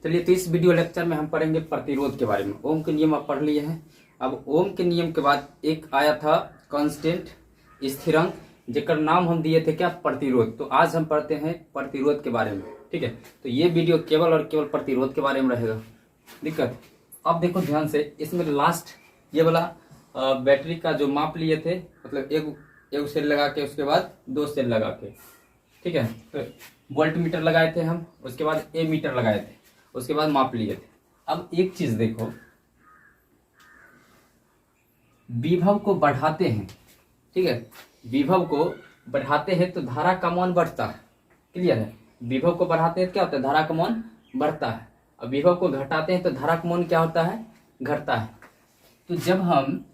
चलिए, तो इस वीडियो लेक्चर में हम पढ़ेंगे प्रतिरोध के बारे में। ओम के नियम आप पढ़ लिए हैं। अब ओम के नियम के बाद एक आया था कांस्टेंट, स्थिरांक, जेकर नाम हम दिए थे क्या, प्रतिरोध। तो आज हम पढ़ते हैं प्रतिरोध के बारे में। ठीक है, तो ये वीडियो केवल और केवल प्रतिरोध के बारे में रहेगा। दिक्कत, अब देखो ध्यान से, इसमें लास्ट ये वाला बैटरी का जो माप लिए थे, मतलब एक सेल लगा के उसके बाद 2 सेल लगा के, ठीक है, तो वोल्ट मीटर लगाए थे हम, उसके बाद ए मीटर लगाए थे, उसके बाद माप लिए थे। अब एक चीज देखो, विभव को बढ़ाते हैं, ठीक है, विभव को बढ़ाते हैं तो धारा का मान बढ़ता है। क्लियर है, विभव को बढ़ाते हैं तो क्या होता है, धारा का मान बढ़ता है। अब विभव को घटाते हैं तो धारा का मान क्या होता है, घटता है। तो जब हम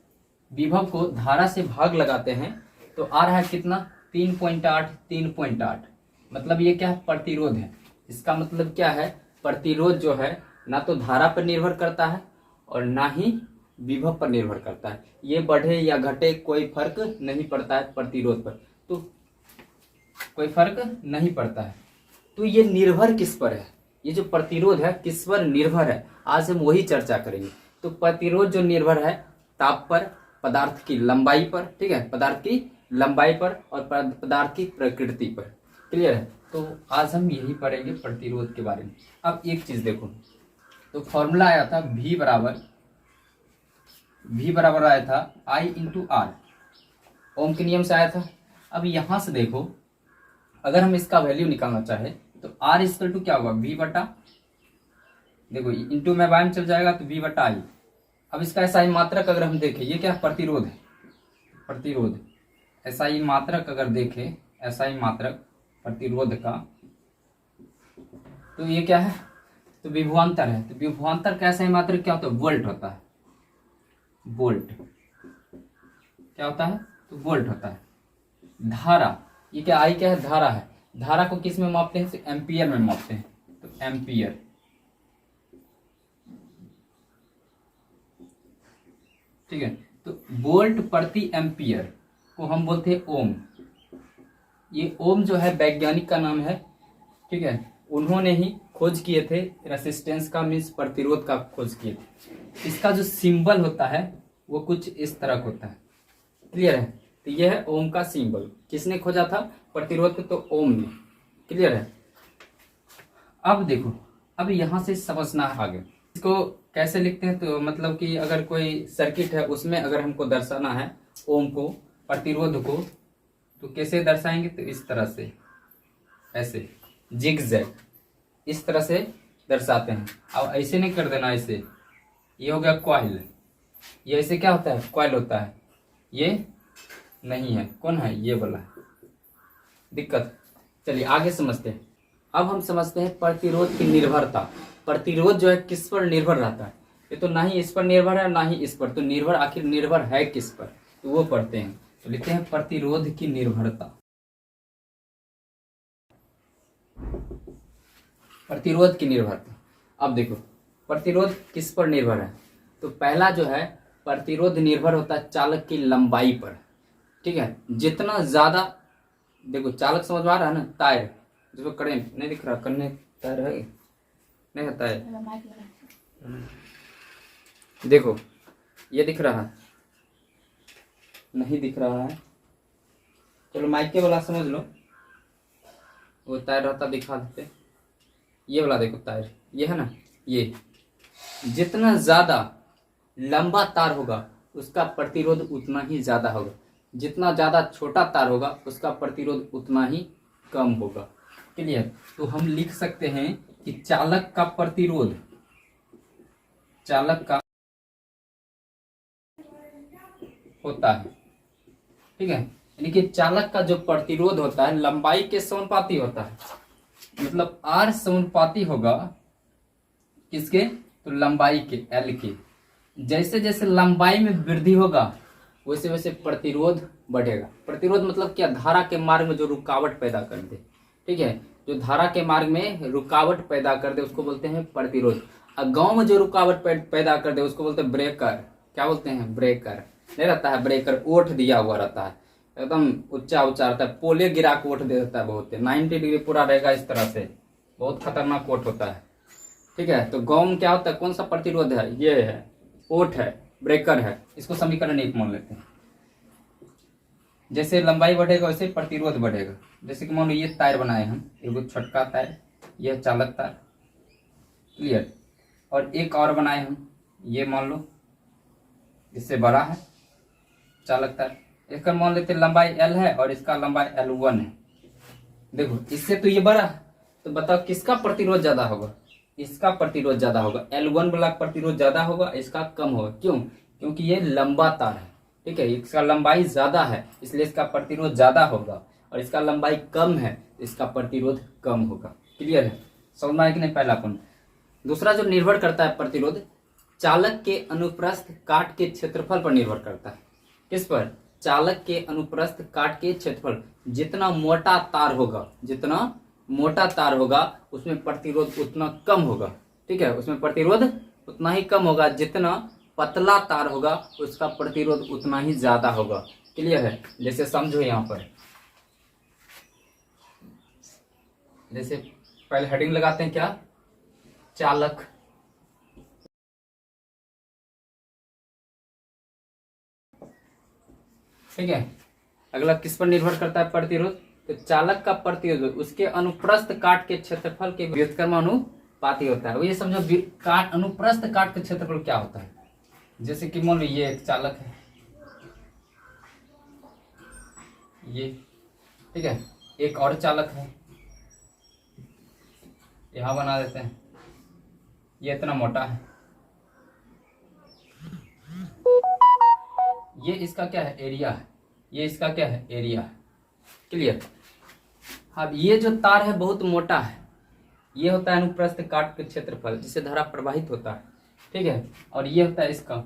विभव को धारा से भाग लगाते हैं तो आ रहा है कितना, 3.8, मतलब ये क्या है, प्रतिरोध है। इसका मतलब क्या है, प्रतिरोध जो है ना तो धारा पर निर्भर करता है और ना ही विभव पर निर्भर करता है। ये बढ़े या घटे कोई फर्क नहीं पड़ता है प्रतिरोध पर, तो कोई फर्क नहीं पड़ता है। तो ये निर्भर किस पर है, ये जो प्रतिरोध है किस पर निर्भर है, आज हम वही चर्चा करेंगे। तो प्रतिरोध जो निर्भर है ताप पर, पदार्थ की लंबाई पर, ठीक है, पदार्थ की लंबाई पर और पदार्थ की प्रकृति पर। क्लियर है, तो आज हम यही पढ़ेंगे प्रतिरोध के बारे में। अब एक चीज देखो, तो फॉर्मूला आया था V बराबर आया था I इंटू आर, ओम के नियम से आया था। अब यहां से देखो, अगर हम इसका वैल्यू निकालना चाहे तो R इक्वल टू क्या होगा, V बटा, देखो इंटू में बाय में चल जाएगा तो V बटा I। अब इसका SI मात्रक अगर हम देखें, ये क्या प्रतिरोध है, प्रतिरोध। SI मात्रक अगर देखें, SI मात्रक प्रतिरोध का, तो ये क्या है, तो विभवांतर है। तो विभवांतर का SI मात्रक क्या होता है, वोल्ट होता है। वोल्ट क्या होता है, तो वोल्ट होता है। धारा, ये क्या, I क्या है, धारा है। धारा को किस में मापते हैं, तो एम्पियर में मापते हैं, तो एम्पियर। ठीक है, तो वोल्ट प्रति एम्पियर को हम बोलते हैं ओम। ये ओम जो है वैज्ञानिक का नाम है, ठीक है, उन्होंने ही खोज किए थे रेसिस्टेंस का, मीन्स प्रतिरोध का खोज किए थे। इसका जो सिंबल होता है वो कुछ इस तरह होता है। क्लियर है, तो यह है ओम का सिंबल। किसने खोजा था प्रतिरोध को, तो ओम ने। क्लियर है। अब देखो, अब यहां से समझना है आगे, इसको कैसे लिखते हैं, तो मतलब कि अगर कोई सर्किट है उसमें अगर हमको दर्शाना है ओम को, प्रतिरोध को, तो कैसे दर्शाएंगे, तो इस तरह से, ऐसे जिगजैग, इस तरह से दर्शाते हैं। अब ऐसे नहीं कर देना, ऐसे, ये हो गया कॉइल, ये ऐसे क्या होता है, कॉइल होता है, ये नहीं है, कौन है, ये वाला। दिक्कत, चलिए आगे समझते हैं। अब हम समझते हैं प्रतिरोध की निर्भरता। प्रतिरोध जो है किस पर निर्भर रहता है, ये तो ना ही इस पर निर्भर है ना ही इस पर, तो निर्भर आखिर निर्भर है किस पर, तो वो पढ़ते हैं। तो लिखते हैं प्रतिरोध की निर्भरता। प्रतिरोध की निर्भरता, अब देखो प्रतिरोध किस पर निर्भर है, तो पहला जो है प्रतिरोध निर्भर होता है चालक की लंबाई पर। ठीक है, जितना ज्यादा, देखो चालक समझ में आ रहा है ना, तार जिसको करंट नहीं दिख रहा, करने तार है नहीं होता है, देखो ये दिख रहा है, नहीं दिख रहा है, चलो माइके वाला समझ लो, वो तार रहता दिखा देते। ये वाला देखो तार, ये है ना, ये जितना ज्यादा लंबा तार होगा उसका प्रतिरोध उतना ही ज्यादा होगा, जितना ज्यादा छोटा तार होगा उसका प्रतिरोध उतना ही कम होगा। क्लियर, तो हम लिख सकते हैं कि चालक का प्रतिरोध, चालक का होता है, ठीक है, यानी कि चालक का जो प्रतिरोध होता है लंबाई के समानुपाती होता है, मतलब R समानुपाती होगा किसके, तो लंबाई के, L के। जैसे जैसे लंबाई में वृद्धि होगा वैसे वैसे प्रतिरोध बढ़ेगा। प्रतिरोध मतलब क्या, धारा के मार्ग में जो रुकावट पैदा कर दे, ठीक है, जो धारा के मार्ग में रुकावट पैदा कर दे उसको बोलते हैं प्रतिरोध। और गांव में जो रुकावट पैदा कर दे उसको बोलते हैं ब्रेकर। क्या बोलते हैं, ब्रेकर नहीं रहता है, ब्रेकर ओठ दिया हुआ रहता है, एकदम ऊंचा ऊंचा रहता है, पोले गिरा के ओठ दे देता है, बहुत 90 डिग्री पूरा रहेगा इस तरह से, बहुत खतरनाक ओठ होता है। ठीक है। तो गॉम क्या होता है, कौन सा प्रतिरोध है, ये है, ओट है, ब्रेकर है। इसको समीकरण 1 मान लेते हैं। जैसे लंबाई बढ़ेगा वैसे प्रतिरोध बढ़ेगा। जैसे कि मान लो ये तार बनाए हम, एगो छोटका तार, यह चालक तार, क्लियर। और एक और बनाए हम, ये मान लो इससे बड़ा है चालक तार, इसका मान लेते लंबाई L है और इसका लंबाई L1 है। देखो इससे तो ये बड़ा है, तो बताओ किसका प्रतिरोध ज्यादा होगा, इसका प्रतिरोध ज्यादा होगा। L1 वाला प्रतिरोध ज्यादा होगा, इसका कम होगा। क्यों? क्योंकि ये लंबा तार है, ठीक है, इसका लंबाई ज्यादा है इसलिए इसका प्रतिरोध ज्यादा होगा, और इसका लंबाई कम है इसका प्रतिरोध कम होगा। क्लियर है, समझ में आया कि नहीं पहला पॉइंट। दूसरा जो निर्भर करता है प्रतिरोध, चालक के अनुप्रस्थ काट के क्षेत्रफल पर निर्भर करता है। किस पर? चालक के अनुप्रस्थ काट के क्षेत्रफल। जितना मोटा तार होगा, जितना मोटा तार होगा उसमें प्रतिरोध उतना कम होगा, ठीक है, उसमें प्रतिरोध उतना ही कम होगा। जितना पतला तार होगा उसका प्रतिरोध उतना ही ज्यादा होगा। क्लियर है। जैसे समझो यहां पर, जैसे पहले हेडिंग लगाते हैं, क्या, चालक, ठीक है। अगला किस पर निर्भर करता है प्रतिरोध, तो चालक का प्रतिरोध उसके अनुप्रस्थ काट के क्षेत्रफल के व्युत्क्रमानुपाती होता है। वो ये समझो काट, अनुप्रस्थ काट के क्षेत्रफल क्या होता है। जैसे कि मान लो ये एक चालक है, ये, ठीक है, एक और चालक है, यहां बना देते हैं, ये इतना मोटा है, ये इसका क्या है, एरिया है, ये इसका क्या है, एरिया है। क्लियर। अब ये जो तार है बहुत मोटा है, ये होता है अनुप्रस्थ काट के क्षेत्रफल जिससे धारा प्रवाहित होता है, ठीक है। और ये होता है इसका,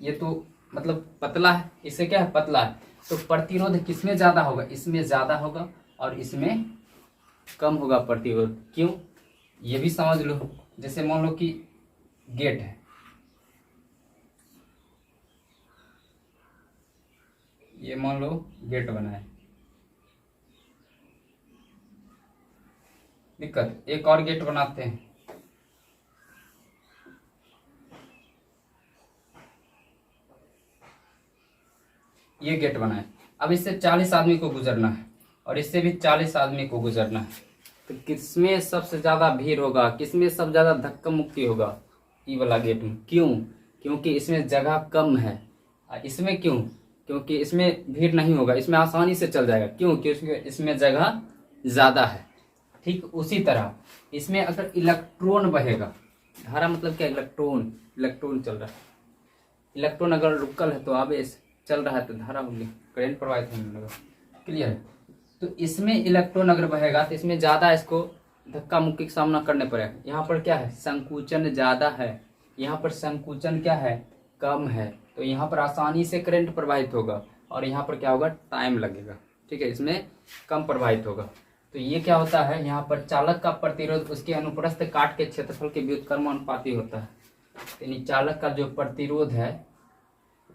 ये तो मतलब पतला है, इससे क्या है, पतला है। तो प्रतिरोध किसमें ज्यादा होगा, इसमें ज्यादा होगा और इसमें कम होगा प्रतिरोध। क्यों? ये भी समझ लो। जैसे मान लो कि गेट है, ये मान लो गेट बना है, दिक्कत, एक और गेट बनाते हैं, ये गेट बना है। अब इससे 40 आदमी को गुजरना है और इससे भी 40 आदमी को गुजरना है, तो किसमें सबसे ज्यादा भीड़ होगा, किसमें सबसे ज्यादा धक्का मुक्की होगा, ई वाला गेट में। क्यों? क्योंकि इसमें जगह कम है। इसमें क्यों? क्योंकि इसमें भीड़ नहीं होगा, इसमें आसानी से चल जाएगा। क्यों? क्योंकि इसमें जगह ज्यादा है। ठीक उसी तरह इसमें अगर इलेक्ट्रॉन बहेगा, धारा मतलब क्या, इलेक्ट्रॉन, इलेक्ट्रॉन चल रहा है, इलेक्ट्रॉन अगर रुकल है तो आवेश चल रहा है तो धारा होगी, करंट प्रवाहित होने लगा। क्लियर है। तो इसमें इलेक्ट्रॉन अगर बहेगा तो इसमें ज्यादा इसको धक्का मुक्की का सामना करने पड़ेगा। यहाँ पर क्या है, संकुचन ज्यादा है, यहाँ पर संकुचन क्या है, कम है, तो यहाँ पर आसानी से करंट प्रवाहित होगा और यहाँ पर क्या होगा, टाइम लगेगा, ठीक है, इसमें कम प्रवाहित होगा। तो ये क्या होता है, यहाँ पर चालक का प्रतिरोध उसके अनुप्रस्थ काट के क्षेत्रफल के व्युत्क्रमानुपाती होता है। यानी चालक का जो प्रतिरोध है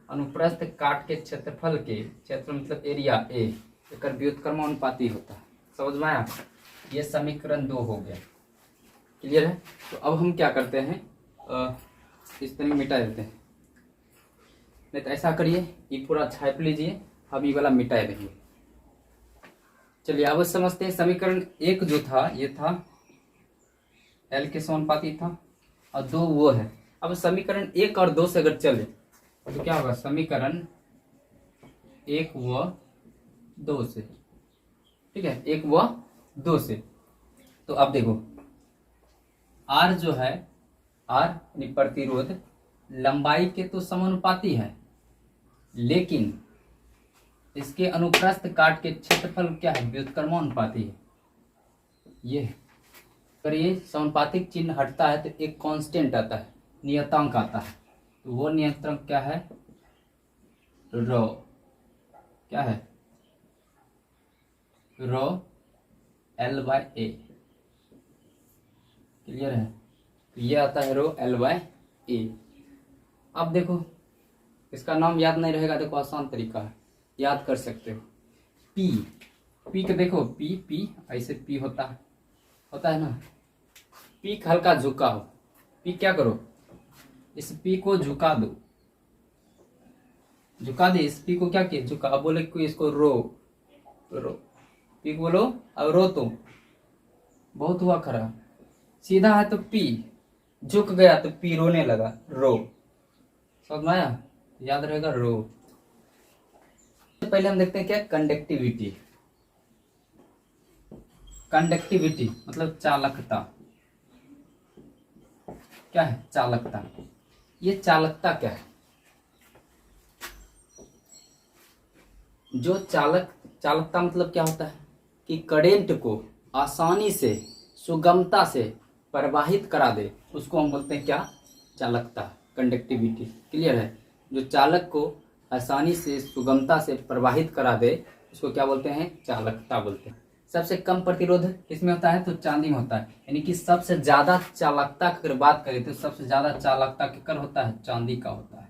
अनुप्रस्थ काट के क्षेत्रफल के, क्षेत्र मतलब एरिया ए, एकर व्युत्क्रमानुपाती होता है। समझ में आया? ये समीकरण 2 हो गया। क्लियर है। तो अब हम क्या करते हैं, इस तरह मिटा देते हैं, नहीं तो ऐसा करिए, ये पूरा छाप लीजिए, हम ये वाला मिटा देंगे। चलिए अब समझते हैं। समीकरण 1 जो था ये था एल के समानुपाती था और 2 वो है। अब समीकरण 1 और 2 से अगर चले तो क्या होगा, समीकरण 1 व 2 से, ठीक है, 1 व 2 से। तो अब देखो आर जो है, आर यानी प्रतिरोध लंबाई के तो समानुपाती है, लेकिन इसके अनुप्रस्थ काट के क्षेत्रफल क्या है, व्युत्क्रमानुपाती है। ये अगर ये समानुपातिक चिन्ह हटता है तो एक कांस्टेंट आता है, नियतांक आता है। तो वो नियतांक क्या है, रो, क्या है, rho L by A. Clear है। तो ये आता है रो एल बाय ए। अब देखो इसका नाम याद नहीं रहेगा, देखो आसान तरीका है, याद कर सकते हो। पी, पी के देखो, पी पी ऐसे पी होता है ना, पी हल्का झुका हो, पी क्या करो, इस पी को झुका दो, झुका दे, इस पी को क्या किया, झुका। अब बोले कोई इसको रो, रो, पी को बोलो अब रो तुम, बहुत हुआ खरा। सीधा है तो पी, झुक गया तो पी रोने लगा, रो। समझ में आया, याद रहेगा रो। पहले हम देखते हैं क्या कंडक्टिविटी। कंडक्टिविटी मतलब चालकता। क्या है चालकता, ये चालकता क्या है, जो चालकता मतलब क्या होता है कि करंट को आसानी से सुगमता से प्रवाहित करा दे, उसको हम बोलते हैं क्या, चालकता, कंडक्टिविटी। क्लियर है, जो चालक को आसानी से सुगमता से प्रवाहित करा दे उसको क्या बोलते हैं, चालकता बोलते हैं। सबसे कम प्रतिरोध किसमें होता है, तो चांदी में होता है। यानी कि सबसे ज्यादा चालकता की अगर बात करें तो सबसे ज्यादा चालकता किसका होता है, चांदी का होता है।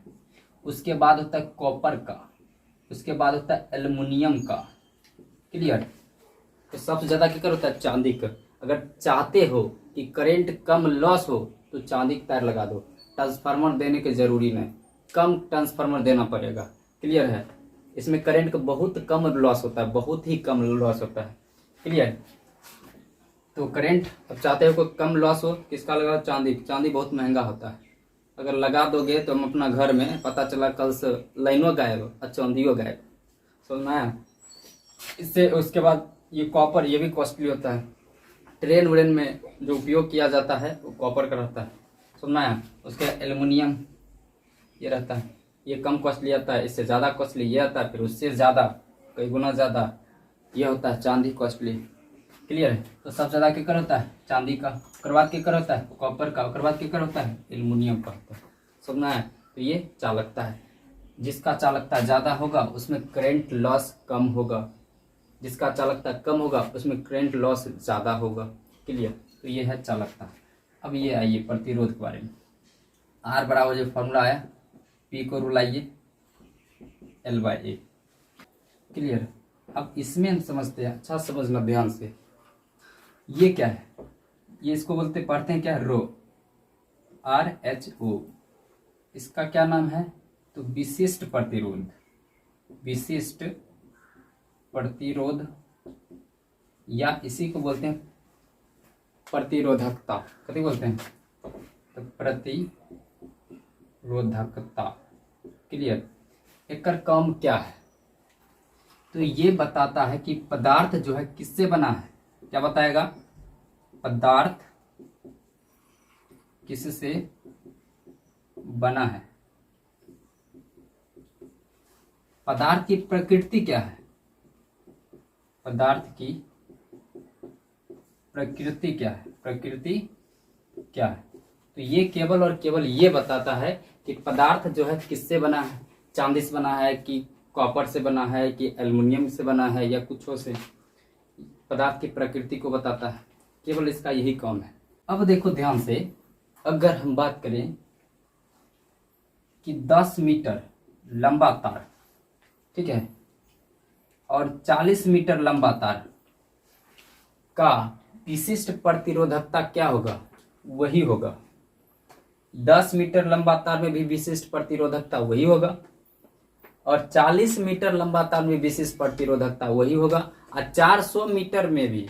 उसके बाद होता है कॉपर का, उसके बाद होता है एल्युमिनियम का। क्लियर, तो सबसे ज्यादा किसका होता है, चांदी का। अगर चाहते हो कि करंट कम लॉस हो तो चांदी का तार लगा दो, ट्रांसफार्मर देने की जरूरी नहीं, कम ट्रांसफार्मर देना पड़ेगा। क्लियर है, इसमें करंट का बहुत कम लॉस होता है, बहुत ही कम लॉस होता है। क्लियर, तो करंट अब चाहते हो कोई कम लॉस हो, किसका लगाओ, चांदी। चांदी बहुत महंगा होता है, अगर लगा दोगे तो हम अपना घर में पता चला कल से लाइनों गायब और चांदियों गायब। समझ में आया। इससे उसके बाद ये कॉपर, ये भी कॉस्टली होता है। ट्रेन व्रेन में जो उपयोग किया जाता है वो कॉपर का रहता है। समझ में आया। उसके एल्युमिनियम ये रहता है, ये कम कॉस्टली आता है, इससे ज़्यादा कॉस्टली ये आता है, फिर उससे ज़्यादा कई गुना ज़्यादा ये होता है चांदी कॉस्टली। क्लियर है, तो सबसे ज़्यादा क्या होता है, चांदी का। उसके बाद क्या होता है, कॉपर का। उसके बाद क्या होता है, एल्युमिनियम का होता है। समझना है, तो ये चालकता है। जिसका चालकता ज़्यादा होगा उसमें करंट लॉस कम होगा, जिसका चालकता कम होगा उसमें करंट लॉस ज़्यादा होगा। क्लियर, तो ये है चालकता। अब ये आइए प्रतिरोध के बारे में। आर बराबर जो फॉर्मूला आया, पी को रुलाइए L/A। क्लियर, अब इसमें हम समझते हैं, अच्छा समझना ध्यान से। ये क्या है, ये इसको बोलते पढ़ते हैं क्या, रो, RHO। इसका क्या नाम है, तो विशिष्ट प्रतिरोध। विशिष्ट प्रतिरोध या इसी को बोलते हैं प्रतिरोधकता। कभी बोलते हैं, तो प्रतिरोधकता। क्लियर, एक काम क्या है, तो ये बताता है कि पदार्थ जो है किससे बना है। क्या बताएगा, पदार्थ किससे बना है, पदार्थ की प्रकृति क्या है, पदार्थ की प्रकृति क्या है, प्रकृति क्या है। तो ये केवल और केवल ये बताता है कि पदार्थ जो है किससे बना है, चांदी से बना है कि कॉपर से बना है कि एल्युमिनियम से बना है या कुछ से। पदार्थ की प्रकृति को बताता है, केवल इसका यही काम है। अब देखो ध्यान से, अगर हम बात करें कि 10 मीटर लंबा तार, ठीक है, और 40 मीटर लंबा तार का विशिष्ट प्रतिरोधकता क्या होगा, वही होगा। 10 मीटर लंबा तार में भी विशिष्ट प्रतिरोधकता वही होगा, और 40 मीटर लंबा तार में विशिष्ट प्रतिरोधकता वही होगा, और 400 मीटर में भी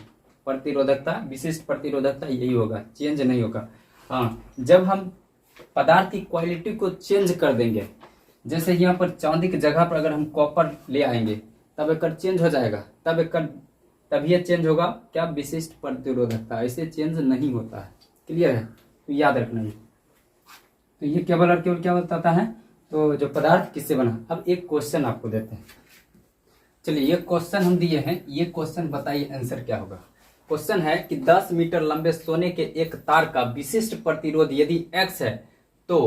प्रतिरोधकता, विशिष्ट प्रतिरोधकता यही होगा, चेंज नहीं होगा। हाँ, जब हम पदार्थ की क्वालिटी को चेंज कर देंगे, जैसे यहाँ पर चांदी की जगह पर अगर हम कॉपर ले आएंगे तब एक चेंज हो जाएगा, तब ये चेंज होगा क्या, विशिष्ट प्रतिरोधकता। ऐसे चेंज नहीं होता है। क्लियर है, तो याद रखना है। तो ये केवल और केवल क्या बताता है, तो जो पदार्थ किससे बना। अब एक क्वेश्चन आपको देते हैं, चलिए ये क्वेश्चन हम दिए हैं, ये क्वेश्चन बताइए आंसर क्या होगा। क्वेश्चन है कि 10 मीटर लंबे सोने के एक तार का विशिष्ट प्रतिरोध यदि X है तो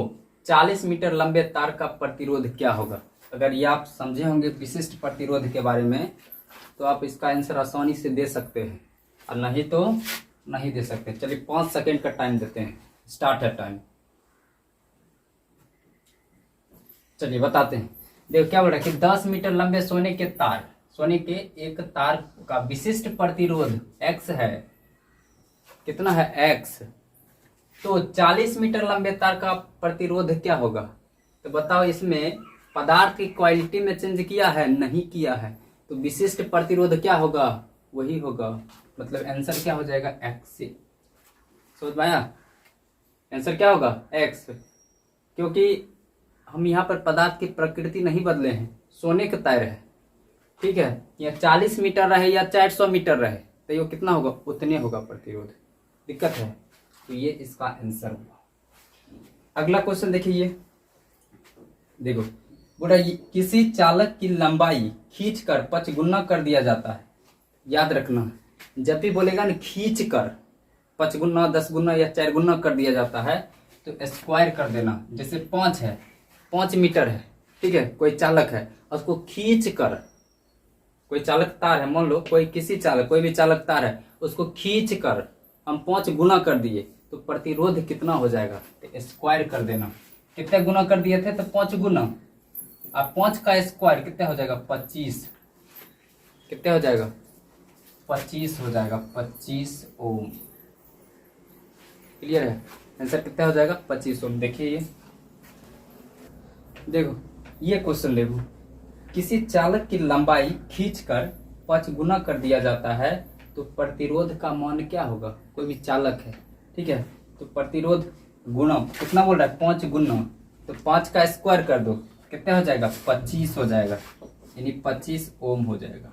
40 मीटर लंबे तार का प्रतिरोध क्या होगा। अगर ये आप समझे होंगे विशिष्ट प्रतिरोध के बारे में तो आप इसका आंसर आसानी से दे सकते हैं, और नहीं तो नहीं दे सकते। चलिए 5 सेकंड का टाइम देते हैं, स्टार्ट है टाइम। चलिए बताते हैं। देखो क्या बोल रहा है कि 10 मीटर लंबे सोने के तार, सोने के एक तार का विशिष्ट प्रतिरोध X है। कितना है X, तो 40 मीटर लंबे तार का प्रतिरोध क्या होगा? तो बताओ, इसमें पदार्थ की क्वालिटी में चेंज किया है? नहीं किया है। तो विशिष्ट प्रतिरोध क्या होगा? वही होगा। मतलब आंसर क्या हो जाएगा? एक्स। समझ पाया? आंसर क्या होगा? एक्स। क्योंकि हम यहाँ पर पदार्थ की प्रकृति नहीं बदले हैं, सोने के तार है। ठीक है, या 40 मीटर रहे या 400 मीटर रहे, तो ये कितना होगा? उतने होगा प्रतिरोध। दिक्कत है? तो ये इसका आंसर होगा। अगला क्वेश्चन देखिए, ये देखो, बोला किसी चालक की लंबाई खींचकर 5 गुना कर दिया जाता है। याद रखना, जब भी बोलेगा ना खींच कर 5 गुना, 10 गुना या 4 गुना कर दिया जाता है, तो स्क्वायर कर देना। जैसे 5 है, 5 मीटर है, ठीक है, कोई चालक है, उसको खींच कर, कोई चालक तार है, मान लो कोई किसी चालक, कोई भी चालक तार है, उसको खींच कर हम 5 गुना कर दिए, तो प्रतिरोध कितना हो जाएगा? तो स्क्वायर कर देना। कितने गुना कर दिए थे? तो 5 गुना। अब 5 का स्क्वायर कितना हो जाएगा? 25। कितना हो जाएगा? 25 हो जाएगा। 25 ओम। क्लियर है? आंसर कितना हो जाएगा? 25 ओम। देखिए ये देखो, ये क्वेश्चन देखो, किसी चालक की लंबाई खींचकर 5 गुना कर दिया जाता है, तो प्रतिरोध का मान क्या होगा? कोई भी चालक है, ठीक है, तो प्रतिरोध गुना कितना बोल रहा है? 5 गुना। तो 5 का स्क्वायर कर दो, कितना हो जाएगा? 25 हो जाएगा, यानी 25 ओम हो जाएगा।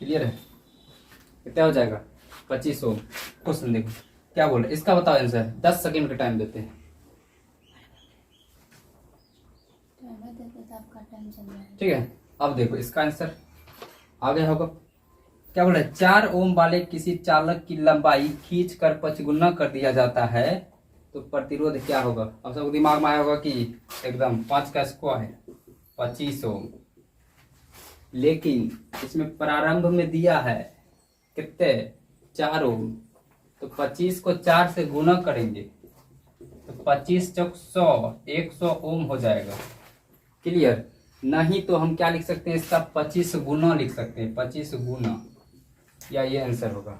क्लियर है? कितना हो जाएगा? 25 ओम। क्वेश्चन देखो क्या बोल रहे, इसका बताओ आंसर। 10 सेकेंड का टाइम देते हैं। ठीक है, अब देखो इसका आंसर आ गया होगा। क्या बोल रहे हैं? 4 ओम वाले किसी चालक की लंबाई खींच कर 5 गुना कर दिया जाता है, तो प्रतिरोध क्या होगा? अब सबको दिमाग में आया होगा कि एकदम 5 का स्क्वायर 25 ओम, लेकिन इसमें प्रारंभ में दिया है कितने? 4 ओम। तो 25 को 4 से गुना करेंगे तो 25 चौक 100, 100 ओम हो जाएगा। क्लियर? नहीं तो हम क्या लिख सकते हैं? इसका 25 गुना लिख सकते हैं, 25 गुना, या ये आंसर होगा।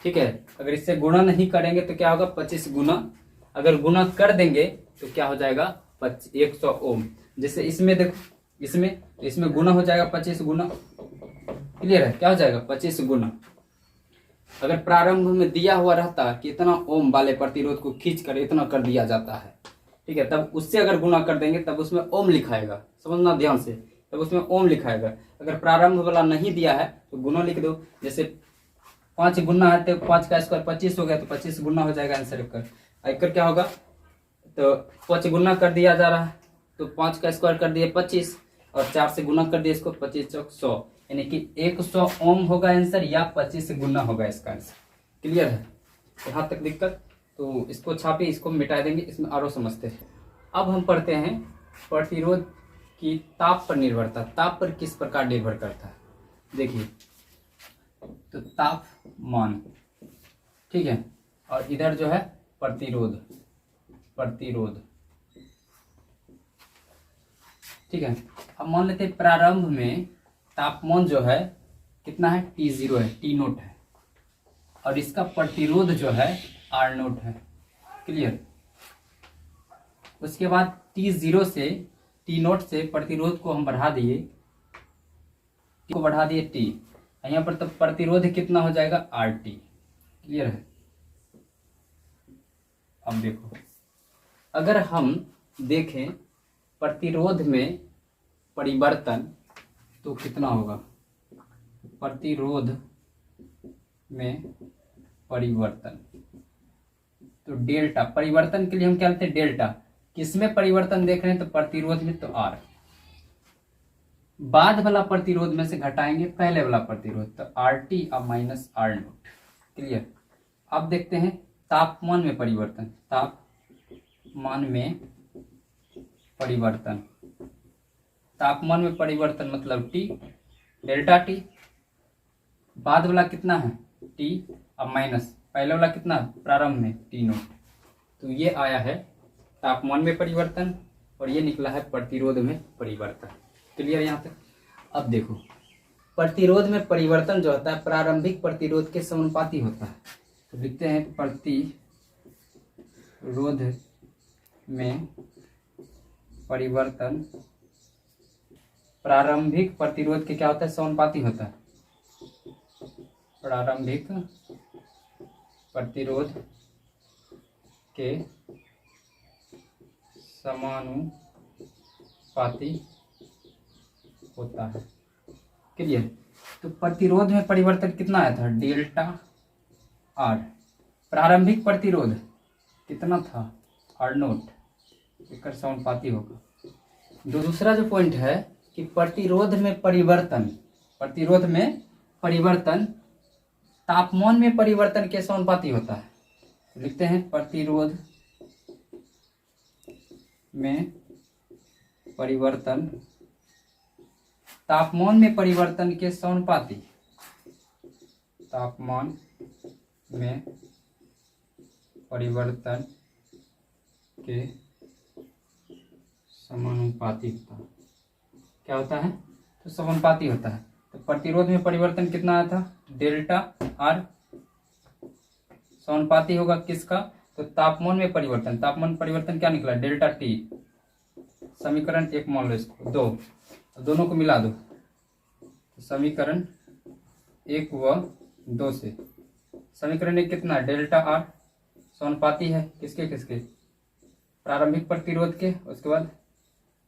ठीक है, अगर इससे गुणा नहीं करेंगे तो क्या होगा? 25 गुना। अगर गुना कर देंगे तो क्या हो जाएगा? 100 ओम। जैसे इसमें देखो, इसमें गुना हो जाएगा 25 गुना। क्लियर है? क्या हो जाएगा? 25 गुना। अगर प्रारंभ में दिया हुआ रहता कि इतना ओम वाले प्रतिरोध को खींच कर इतना कर दिया जाता है, ठीक है, तब उससे अगर गुना कर देंगे तब उसमें ओम लिखाएगा। समझना ध्यान से, तब उसमें ओम लिखाएगा। अगर प्रारंभ वाला नहीं दिया है तो गुना लिख दो। जैसे 5 गुना है तो 5 का स्क्वायर 25 हो गया, तो 25 गुना हो जाएगा आंसर। एकर क्या होगा? तो 5 गुना कर दिया जा रहा है, तो 5 का स्क्वायर कर दिए 25 और 4 से गुना कर दिए इसको, 25 चौक 100, यानी कि 100 ओम होगा आंसर, या 25 गुना होगा इसका आंसर। क्लियर है? यहाँ तक दिक्कत? तो इसको छापे, इसको मिटा देंगे, इसमें आरो समझते हैं। अब हम पढ़ते हैं प्रतिरोध की ताप पर निर्भरता। ताप पर किस प्रकार निर्भर करता है? देखिए, तो तापमान, ठीक है, और इधर जो है प्रतिरोध, ठीक है। अब मान लेते हैं प्रारंभ में तापमान जो है कितना है? T0 है, T नोट है, और इसका प्रतिरोध जो है R नोट है। क्लियर? उसके बाद T0 से, T नोट से प्रतिरोध को हम बढ़ा दिए, को बढ़ा दिए T, यहाँ पर तो प्रतिरोध कितना हो जाएगा? RT। क्लियर है? अब देखो, अगर हम देखें प्रतिरोध में परिवर्तन तो कितना होगा? प्रतिरोध में परिवर्तन तो डेल्टा, परिवर्तन के लिए हम क्या लेते हैं? डेल्टा। किसमें परिवर्तन देख रहे हैं? तो प्रतिरोध में, तो R। बाद वाला प्रतिरोध में से घटाएंगे पहले वाला प्रतिरोध, तो RT अब माइनस R नोट। क्लियर? अब देखते हैं तापमान में परिवर्तन। तापमान में परिवर्तन, तापमान में परिवर्तन मतलब T, डेल्टा T। बाद वाला कितना है? T अब माइनस पहले वाला कितना? प्रारंभ में T नोट। तो ये आया है तापमान में परिवर्तन, और ये निकला है प्रतिरोध में परिवर्तन। क्लियर यहाँ तक? अब देखो, प्रतिरोध में परिवर्तन जो होता है प्रारंभिक प्रतिरोध के समानुपाती होता है। तो लिखते हैं रोध में परिवर्तन प्रारंभिक प्रतिरोध के क्या होता है, समानुपाती होता है। प्रारंभिक प्रतिरोध के समानुपाती होता है। क्लियर। तो प्रतिरोध में परिवर्तन कितना आया था, डेल्टा आर। प्रारंभिक प्रतिरोध कितना था, आर नोट, इसका समानुपाती होगा। दूसरा जो पॉइंट है कि प्रतिरोध में परिवर्तन, प्रतिरोध में परिवर्तन तापमान में परिवर्तन के समानुपाती होता है। तो लिखते हैं प्रतिरोध में परिवर्तन तापमान में परिवर्तन के समानुपाती, तापमान में परिवर्तन के समानुपाती होता है। क्या होता है, तो समानुपाती होता है। तो प्रतिरोध में परिवर्तन कितना आया था, डेल्टा आर। समानुपाती होगा किसका, तो तापमान में परिवर्तन, तापमान परिवर्तन क्या निकला, डेल्टा टी। समीकरण 1 मान लो, इसको 2, दोनों को मिला दो। तो समीकरण 1 व 2 से समीकरण 1 कितना है, डेल्टा आर। समानुपाती है किसके किसके, प्रारंभिक प्रतिरोध के, उसके बाद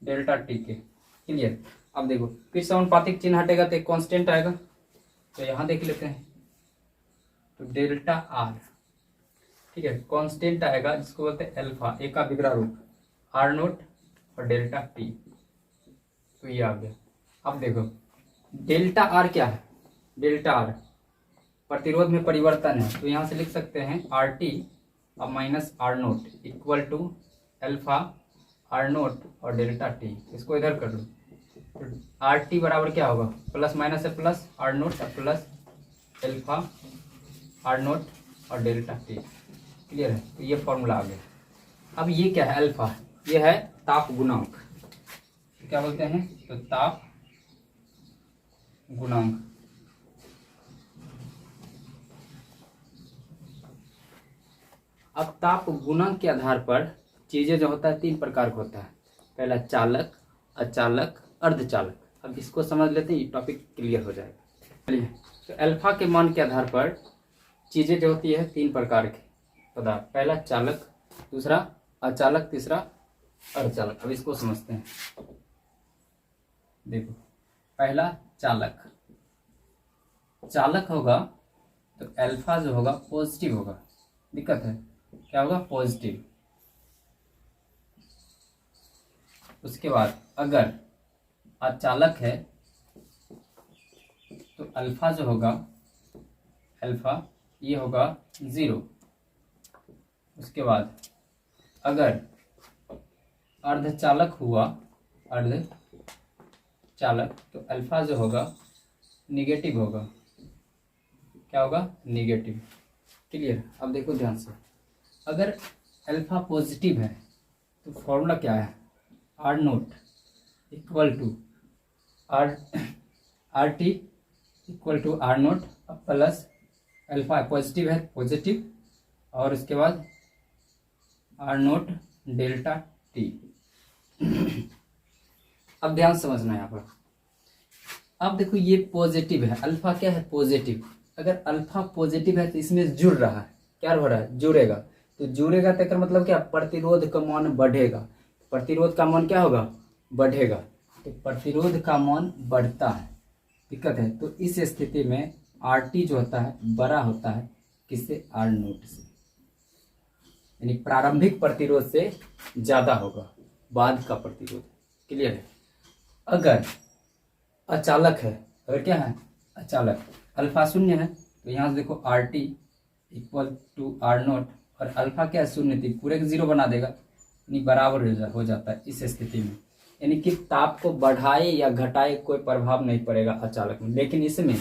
डेल्टा टी के। क्लियर। अब देखो फिर समानुपातिक चिन्ह हटेगा तो एक कांस्टेंट आएगा, तो यहां देख लेते हैं। तो डेल्टा आर, ठीक है, कांस्टेंट आएगा जिसको बोलते हैं अल्फा, ए का विग्रह रूप, आर नोट और डेल्टा टी। तो ये आ गया। अब देखो डेल्टा आर क्या है, डेल्टा आर प्रतिरोध में परिवर्तन है। तो यहां से लिख सकते हैं आर टी और minus R naught equal to alpha R naught और डेल्टा टी। इसको इधर कर लो। तो आर टी बराबर क्या होगा, प्लस माइनस है प्लस आर नोट और प्लस अल्फा आर नोट और डेल्टा टी। क्लियर है। तो ये फॉर्मूला आ गया। अब ये क्या है, अल्फा, ये है ताप गुणांक। क्या बोलते हैं, तो ताप गुणांक। अब ताप गुणांक के आधार पर चीजें जो होता है 3 प्रकार का होता है। पहला चालक, अचालक, अर्धचालक। अब इसको समझ लेते हैं, टॉपिक क्लियर हो जाएगा। चलिए, तो अल्फा के मान के आधार पर चीजें जो होती है 3 प्रकार की पदार्थ। पहला चालक, दूसरा अचालक, तीसरा अर्धचालक। अब इसको समझते हैं। देखो पहला चालक, चालक होगा तो अल्फा जो होगा पॉजिटिव होगा। दिक्कत है, क्या होगा, पॉजिटिव। उसके बाद अगर अचालक है तो अल्फा जो होगा, अल्फा ये होगा 0। उसके बाद अगर अर्धचालक हुआ, अर्धचालक, तो अल्फा जो होगा निगेटिव होगा। क्या होगा, निगेटिव। क्लियर। अब देखो ध्यान से, अगर अल्फा पॉजिटिव है तो फॉर्मूला क्या है, R naught equal to R T equal to R naught plus alpha positive है, पॉजिटिव, और उसके बाद आर नोट डेल्टा टी। अब ध्यान समझना है यहाँ पर। अब देखो ये पॉजिटिव है, अल्फा क्या है, पॉजिटिव। अगर अल्फा पॉजिटिव है तो इसमें जुड़ रहा है, क्या हो रहा है, जुड़ेगा। तो जुड़ेगा तो मतलब क्या, प्रतिरोध का मान बढ़ेगा। प्रतिरोध का मान क्या होगा, बढ़ेगा। तो प्रतिरोध का मान बढ़ता है। दिक्कत है। तो इस स्थिति में आर टी जो होता है बड़ा होता है किससे, आर नोट से, यानी प्रारंभिक प्रतिरोध से ज्यादा होगा बाद का प्रतिरोध। क्लियर है। अगर अचालक है, अगर क्या है, अचालक, अल्फा 0 है तो यहाँ से देखो R T equal to R naught, और अल्फा क्या है, 0 थी, पूरे 0 बना देगा, यानी बराबर हो जाता है इस स्थिति में। यानी कि ताप को बढ़ाए या घटाए कोई प्रभाव नहीं पड़ेगा अचालक में। लेकिन इसमें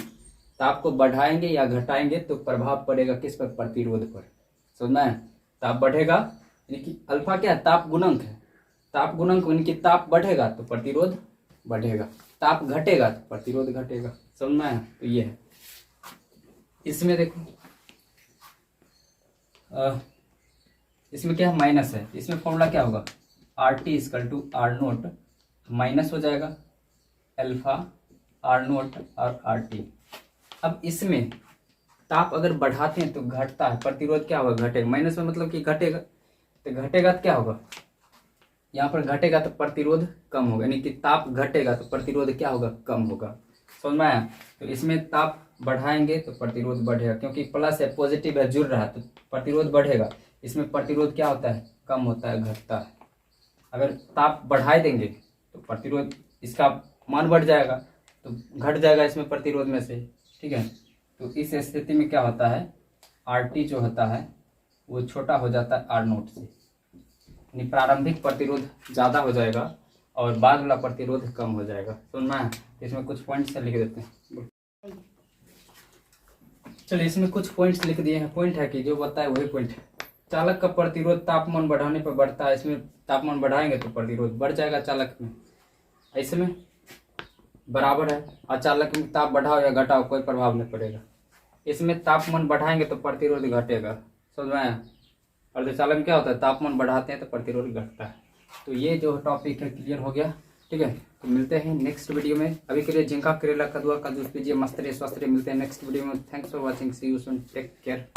ताप को बढ़ाएंगे या घटाएंगे तो प्रभाव पड़ेगा किस पर, प्रतिरोध पर। समझना है। ताप बढ़ेगा यानी कि अल्फा क्या है, ताप गुणांक है। ताप गुणांक यानी कि ताप बढ़ेगा तो प्रतिरोध बढ़ेगा, ताप घटेगा तो प्रतिरोध घटेगा। समझना है। तो ये है। इसमें देखो इसमें क्या है, माइनस है, इसमें फॉर्मूला क्या होगा, R T equal to R naught, minus हो जाएगा अल्फा आर नोट और आर टी। अब इसमें ताप अगर बढ़ाते हैं तो घटता है, प्रतिरोध क्या होगा, घटेगा, माइनस में मतलब कि घटेगा, तो घटेगा तो क्या होगा, यहाँ पर घटेगा तो प्रतिरोध कम होगा, यानी कि ताप घटेगा तो प्रतिरोध क्या होगा, कम होगा। समझ में आया। तो इसमें ताप बढ़ाएंगे तो प्रतिरोध बढ़ेगा, क्योंकि प्लस है, पॉजिटिव है, जुड़ रहा है तो प्रतिरोध बढ़ेगा। इसमें प्रतिरोध क्या होता है, कम होता है, घटता है। अगर ताप बढ़ा देंगे तो प्रतिरोध, इसका मान बढ़ जाएगा तो घट जाएगा इसमें प्रतिरोध में से, ठीक है। तो इस स्थिति में क्या होता है, आर टी जो होता है वो छोटा हो जाता है आर नोट से, यानी प्रारंभिक प्रतिरोध ज़्यादा हो जाएगा और बाद वाला प्रतिरोध कम हो जाएगा। सुनना है, इसमें कुछ पॉइंट्स लिख देते हैं। चलिए इसमें कुछ पॉइंट्स लिख दिए हैं, पॉइंट है कि जो बताए वही पॉइंट है। चालक का प्रतिरोध तापमान बढ़ाने पर बढ़ता है, इसमें तापमान बढ़ाएंगे तो प्रतिरोध बढ़ जाएगा चालक में। इसमें बराबर है, अचालक में ताप बढ़ाओ या घटाओ कोई प्रभाव नहीं पड़ेगा। इसमें तापमान बढ़ाएंगे तो प्रतिरोध घटेगा, समझ में आया। अर्धचालक में क्या होता है, तापमान बढ़ाते हैं तो प्रतिरोध घटता है। तो ये जो टॉपिक है क्लियर हो गया, ठीक है। तो मिलते हैं नेक्स्ट वीडियो में। अभी के लिए जिंका करेला कदुआ का जूस पीजिए, मस्त रहिए, स्वस्थ रहिए। मिलते हैं नेक्स्ट वीडियो में। Thanks for watching, see you soon, take care.